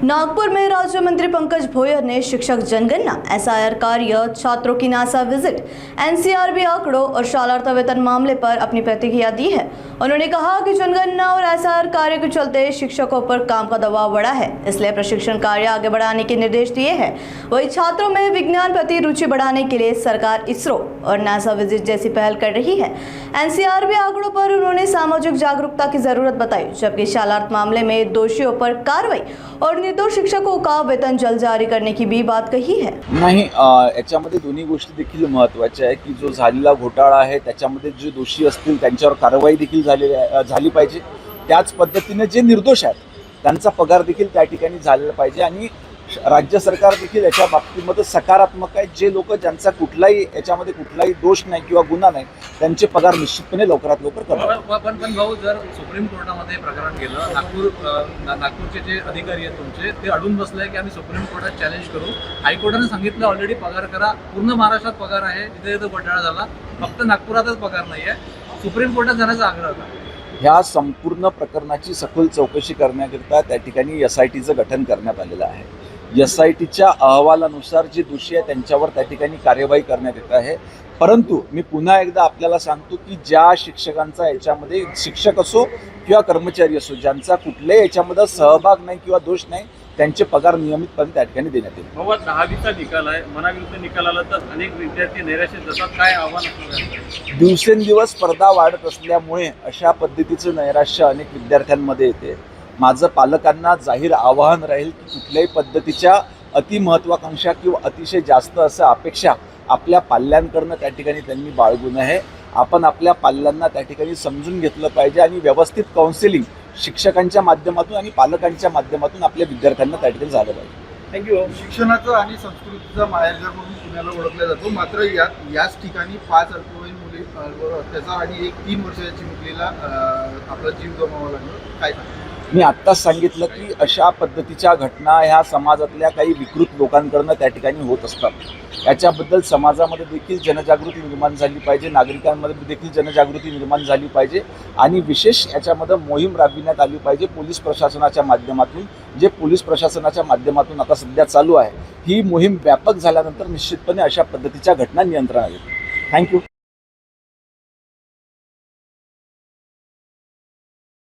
नागपुर में राज्य मंत्री पंकज भोयर ने शिक्षक जनगणना, एसआईआर कार्य, छात्रों की नासा विजिट, एनसीआरबी आंकड़ों और शालार्थ वेतन मामले पर अपनी प्रतिक्रिया दी है। उन्होंने कहा कि जनगणना और एसआईआर कार्य के चलते शिक्षकों पर काम का दबाव बढ़ा है, इसलिए प्रशिक्षण कार्य आगे बढ़ाने के निर्देश दिए हैं। वही छात्रों में विज्ञान प्रति रुचि बढ़ाने के लिए सरकार इसरो और नासा विजिट जैसी पहल कर रही है। एनसीआरबी आंकड़ों पर उन्होंने सामाजिक जागरूकता की जरूरत बताई, जबकि शालार्थ मामले में दोषियों पर कार्रवाई और निर्दोष शिक्षकों का वेतन जल्द जारी करने की भी बात कही है। नाही, याच्यामध्ये दोन्ही गोष्टी देखील महत्त्वाच्या आहे की जो झालेला घोटाळा आहे त्याच्यामध्ये जे दोषी असतील त्यांच्यावर कारवाई देखील झाली पाहिजे। त्याच पद्धतीने जे निर्दोष आहेत त्यांचा पगार देखील त्या ठिकाणी झालेला पाहिजे आणि राज्य सरकार देखील याच्या बाबतीमध्ये सकारात्मक आहे। जे लोक ज्यांचा कुठलाही दोष नाही किंवा गुन्हा नाही त्यांचे पगार निश्चितपणे लवकरात लवकर करावे। पण भाऊ, जर सुप्रीम कोर्टामध्ये प्रकरण गेलं, नागपूरचे जे अधिकारी आहेत तुमचे ते अडून बसले की आम्ही सुप्रीम कोर्टात चॅलेंज करू, हायकोर्टाने सांगितलं ऑलरेडी पगार करा, पूर्ण महाराष्ट्रात पगार आहे, तिथे घोटाळा झाला, फक्त नागपुरातच पगार नाही आहे, सुप्रीम कोर्टात जाण्याचा आग्रह करा। ह्या संपूर्ण प्रकरणाची सखोल चौकशी करण्याकरिता त्या ठिकाणी एसआयटीचं गठन करण्यात आलेलं आहे। एसआयटीच्या अहवालानुसार जे दोषी आहेत त्यांच्यावर त्या ठिकाणी कार्यवाही करण्यात येत आहे। परंतु मी पुन्हा एकदा आपल्याला सांगतो की ज्या शिक्षकांचा याच्यामध्ये, शिक्षक असो किंवा कर्मचारी असो, ज्यांचा कुठल्याही याच्यामध्ये सहभाग नाही किंवा दोष नाही त्यांचे पगार नियमितपणे त्या ठिकाणी देण्यात येईल। बाबा, 10वीचा निकाल आहे, मनाविरुद्ध निकाल आला तर अनेक विद्यार्थी नैराश्यात जातात, काय आव्हान असणार? दिवसेंदिवस स्पर्धा वाढत असल्यामुळे अशा पद्धतीचं नैराश्य अनेक विद्यार्थ्यांमध्ये येते। माझं पालकांना जाहीर आवाहन राहील की कुठल्याही पद्धतीच्या अतिमहत्वाकांक्षा किंवा अतिशय जास्त असं अपेक्षा आपल्या पाल्यांकडनं त्या ठिकाणी त्यांनी बाळगू नये। आपण आपल्या पाल्यांना त्या ठिकाणी समजून घेतलं पाहिजे आणि व्यवस्थित काउन्सिलिंग शिक्षकांच्या माध्यमातून आणि पालकांच्या माध्यमातून आपल्या विद्यार्थ्यांना त्या ठिकाणी झालं पाहिजे। थँक्यू। शिक्षणाचं आणि संस्कृतीचा माहेरघर म्हणून पुण्याला ओळखला जातो, मात्र याच ठिकाणी 5 अल्पवयीन मुलीवर अत्याचार आणि एक 3 वर्षाची मुलीला आपला जीव गमवावा लागला, काय सांगतो? मी आत्ताच सांगितलं की अशा पद्धतीच्या घटना ह्या समाजातल्या काही विकृत लोकांकडनं त्या ठिकाणी होत असतात। याच्याबद्दल समाजामध्ये देखील जनजागृती निर्माण झाली पाहिजे, नागरिकांमध्ये देखील जनजागृती निर्माण झाली पाहिजे आणि विशेष याच्यामध्ये मोहीम राबविण्यात आली पाहिजे पोलीस प्रशासनाच्या माध्यमातून। जे पोलीस प्रशासनाच्या माध्यमातून आता सध्या चालू आहे, ही मोहीम व्यापक झाल्यानंतर निश्चितपणे अशा पद्धतीच्या घटना नियंत्रणात येतील। थँक्यू।